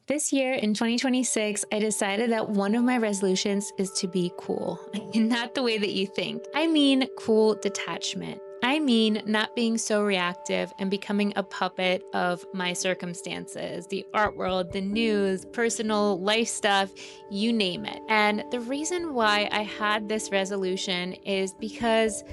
This year in 2026, I decided that one of my resolutions is to be cool. Not the way that you think. I mean cool detachment. I mean not being so reactive and becoming a puppet of my circumstances, the art world, the news, personal life stuff, you name it. And the reason why I had this resolution is because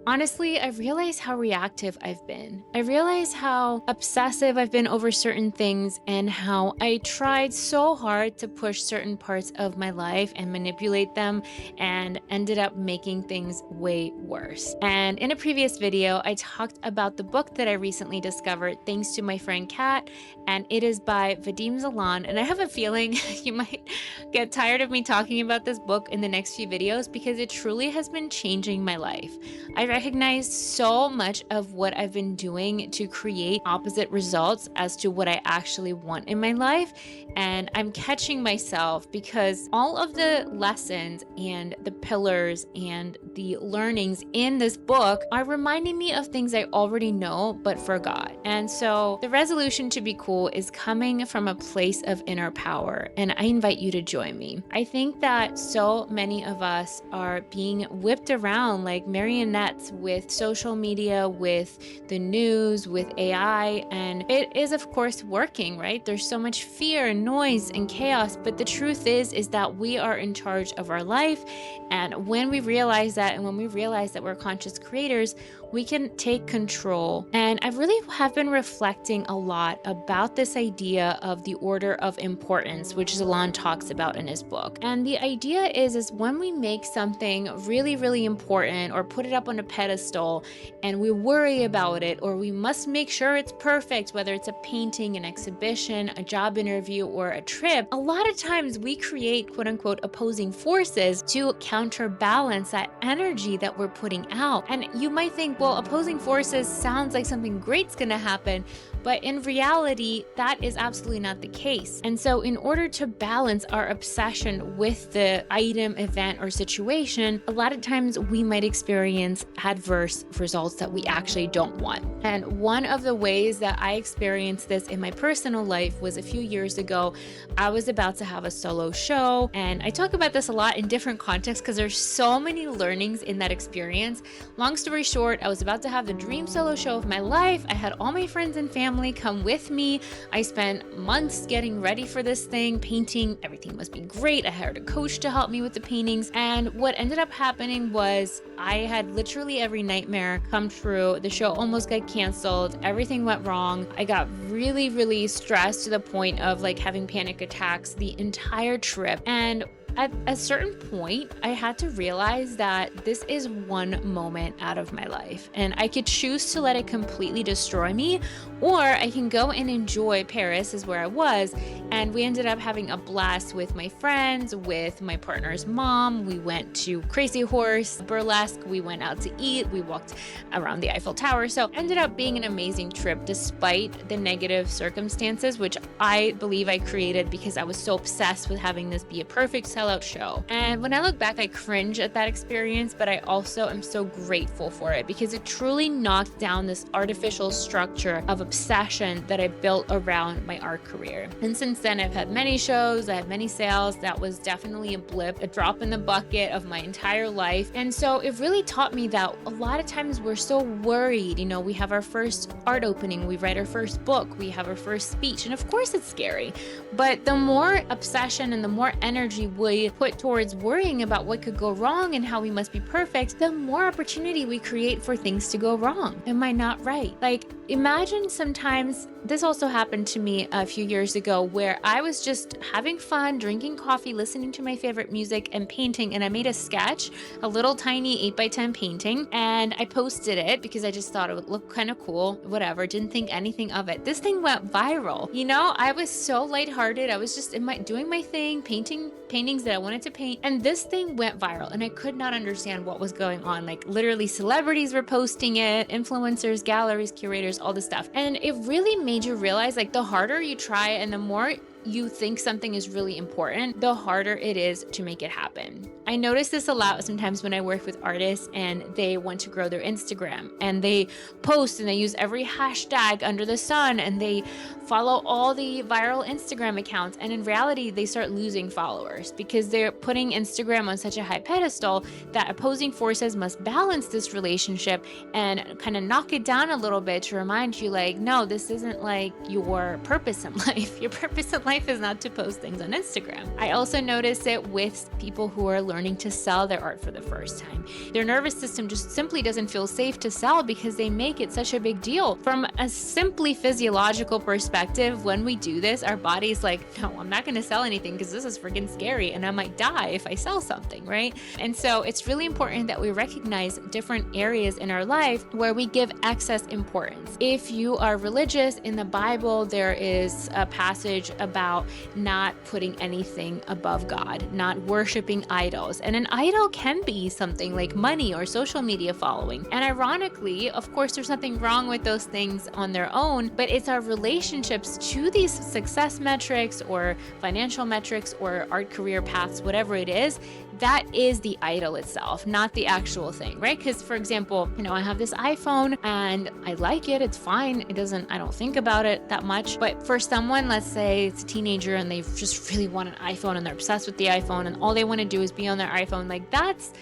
honestly, I realize how reactive I've been. I realize how obsessive I've been over certain things and how I tried so hard to push certain parts of my life and manipulate them and ended up making things way worse. And in a previous video, I talked about the book that I recently discovered thanks to my friend Kat, and it is by Vadim Zeland. And I have a feeling you might get tired of me talking about this book in the next few videos because it truly has been changing my life. I recognize so much of what I've been doing to create opposite results as to what I actually want in my life. And I'm catching myself because all of the lessons and the pillars and the learnings in this book are reminding me of things I already know but forgot. And so the resolution to be cool is coming from a place of inner power, and I invite you to join me. I think that so many of us are being whipped around like marionettes with social media, with the news, with AI, and it is of course working, right? There's so much fear and noise and chaos, but the truth is that we are in charge of our life. And when we realize that, and when we realize that we're conscious creators, we can take control. And I really have been reflecting a lot about this idea of the order of importance, which Zeland talks about in his book. And the idea is when we make something really, really important or put it up on a pedestal and we worry about it, or we must make sure it's perfect, whether it's a painting, an exhibition, a job interview, or a trip, a lot of times we create quote unquote opposing forces to counterbalance that energy that we're putting out. And you might think, well, opposing forces sounds like something great's gonna happen, but in reality, that is absolutely not the case. And so in order to balance our obsession with the item, event, or situation, a lot of times we might experience adverse results that we actually don't want. And one of the ways that I experienced this in my personal life was a few years ago. I was about to have a solo show, and I talk about this a lot in different contexts because there's so many learnings in that experience. Long story short, I was about to have the dream solo show of my life. I had all my friends and family come with me. I spent months getting ready for this thing, painting. Everything must be great. I hired a coach to help me with the paintings. And what ended up happening was I had literally every nightmare come true. The show almost got canceled. Everything went wrong. I got really, really stressed to the point of like having panic attacks the entire trip. And at a certain point, I had to realize that this is one moment out of my life, and I could choose to let it completely destroy me, or I can go and enjoy. Paris is where I was, and we ended up having a blast with my friends, with my partner's mom. We went to Crazy Horse, Burlesque, we went out to eat, we walked around the Eiffel Tower. So ended up being an amazing trip despite the negative circumstances, which I believe I created because I was so obsessed with having this be a perfect sellout show. And when I look back, I cringe at that experience, but I also am so grateful for it because it truly knocked down this artificial structure of obsession that I built around my art career. And since then, I've had many shows, I had many sales. That was definitely a blip, a drop in the bucket of my entire life. And so it really taught me that a lot of times we're so worried. You know, we have our first art opening, we write our first book, we have our first speech, and of course it's scary. But the more obsession and the more energy we put towards worrying about what could go wrong and how we must be perfect, the more opportunity we create for things to go wrong. Am I not right? Like, imagine sometimes, this also happened to me a few years ago where I was just having fun, drinking coffee, listening to my favorite music and painting, and I made a sketch, a little tiny 8x10 painting, and I posted it because I just thought it would look kind of cool, whatever, didn't think anything of it. This thing went viral. You know, I was so lighthearted. I was just doing my thing, painting paintings that I wanted to paint, and this thing went viral, and I could not understand what was going on. Like, literally celebrities were posting it, influencers, galleries, curators, all this stuff. And it really made you realize, like, the harder you try and the more you think something is really important, the harder it is to make it happen. I notice this a lot sometimes when I work with artists and they want to grow their Instagram and they post and they use every hashtag under the sun and they follow all the viral Instagram accounts. And in reality, they start losing followers because they're putting Instagram on such a high pedestal that opposing forces must balance this relationship and kind of knock it down a little bit to remind you, like, no, this isn't like your purpose in life. Your purpose in life is not to post things on Instagram. I also notice it with people who are learning to sell their art for the first time. Their nervous system just simply doesn't feel safe to sell because they make it such a big deal. From a simply physiological perspective, when we do this, our body's like, no, I'm not going to sell anything because this is freaking scary and I might die if I sell something, right? And so it's really important that we recognize different areas in our life where we give excess importance. If you are religious, in the Bible, there is a passage about not putting anything above God, not worshiping idols. And an idol can be something like money or social media following. And ironically, of course, there's nothing wrong with those things on their own, but it's our relationships to these success metrics or financial metrics or art career paths, whatever it is, that is the idol itself, not the actual thing, right? Because, for example, I have this iPhone and I like it. It's fine. I don't think about it that much. But for someone, let's say it's a teenager and they just really want an iPhone and they're obsessed with the iPhone and all they want to do is be on their iPhone, like that's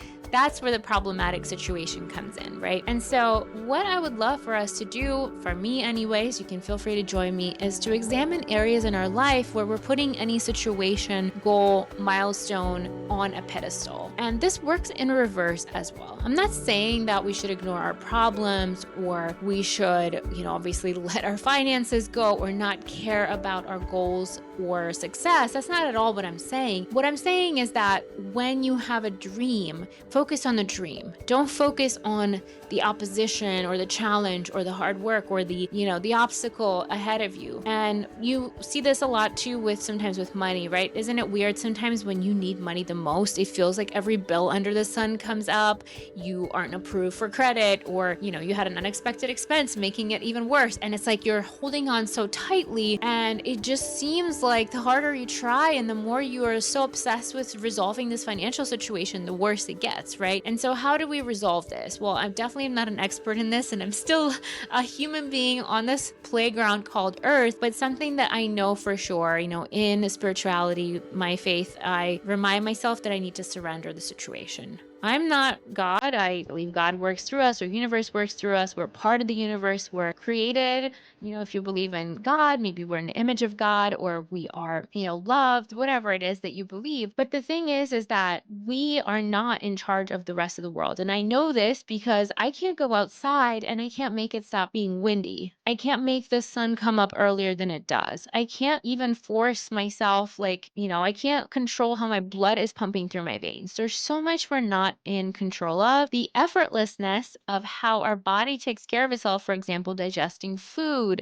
where the problematic situation comes in, right? And so what I would love for us to do, for me anyways, you can feel free to join me, is to examine areas in our life where we're putting any situation, goal, milestone on a pedestal. And this works in reverse as well. I'm not saying that we should ignore our problems or we should, obviously let our finances go or not care about our goals or success. That's not at all what I'm saying. What I'm saying is that when you have a dream, focus on the dream. Don't focus on the opposition or the challenge or the hard work or the obstacle ahead of you. And you see this a lot too sometimes with money, right? Isn't it weird? Sometimes when you need money the most, it feels like every bill under the sun comes up. You aren't approved for credit, or, you had an unexpected expense, making it even worse. And it's like you're holding on so tightly, and it just seems like the harder you try and the more you are so obsessed with resolving this financial situation, the worse it gets, right? And so how do we resolve this? Well, I'm definitely not an expert in this, and I'm still a human being on this playground called Earth, but something that I know for sure, in spirituality, my faith, I remind myself that I need to surrender the situation. I'm not God. I believe God works through us, or universe works through us. We're part of the universe. We're created. If you believe in God, maybe we're in the image of God, or we are, loved, whatever it is that you believe. But the thing is that we are not in charge of the rest of the world. And I know this because I can't go outside and I can't make it stop being windy. I can't make the sun come up earlier than it does. I can't even force myself, I can't control how my blood is pumping through my veins. There's so much we're not in control of. The effortlessness of how our body takes care of itself, for example, digesting food,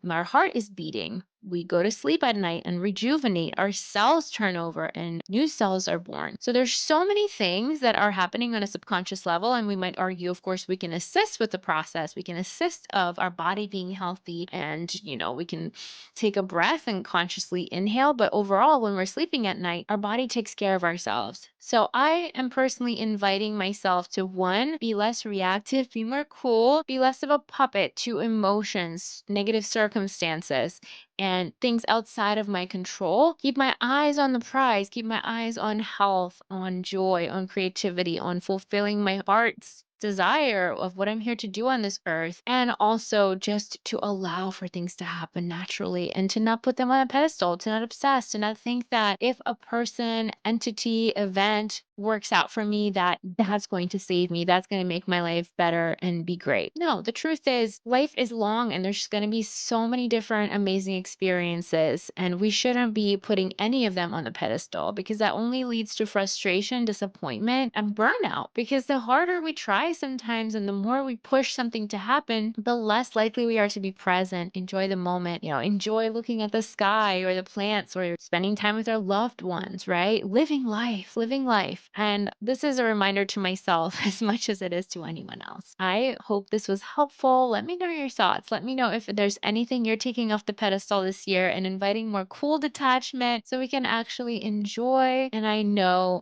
our heart is beating. We go to sleep at night and rejuvenate. Our cells turn over and new cells are born. So there's so many things that are happening on a subconscious level. And we might argue, of course, we can assist with the process. We can assist of our body being healthy, and, we can take a breath and consciously inhale. But overall, when we're sleeping at night, our body takes care of ourselves. So I am personally inviting myself to, one, be less reactive, be more cool, be less of a puppet to emotions, negative circumstances, and things outside of my control. Keep my eyes on the prize, keep my eyes on health, on joy, on creativity, on fulfilling my heart's desire of what I'm here to do on this earth, and also just to allow for things to happen naturally and to not put them on a pedestal, to not obsess, to not think that if a person, entity, event works out for me, that's going to save me, that's going to make my life better and be great. No, the truth is life is long and there's going to be so many different amazing experiences, and we shouldn't be putting any of them on the pedestal, because that only leads to frustration, disappointment, and burnout. Because the harder we try sometimes and the more we push something to happen, the less likely we are to be present, enjoy the moment, enjoy looking at the sky or the plants or spending time with our loved ones, right? Living life. And this is a reminder to myself as much as it is to anyone else. I hope this was helpful. Let me know your thoughts. Let me know if there's anything you're taking off the pedestal this year and inviting more cool detachment so we can actually enjoy. And I know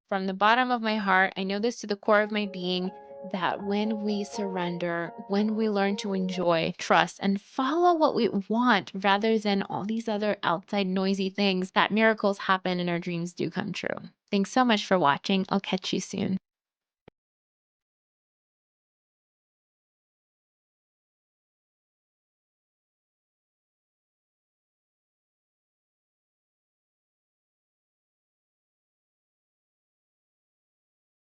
from the bottom of my heart, I know this to the core of my being, that when we surrender, when we learn to enjoy, trust, and follow what we want rather than all these other outside noisy things, that miracles happen and our dreams do come true. Thanks so much for watching. I'll catch you soon.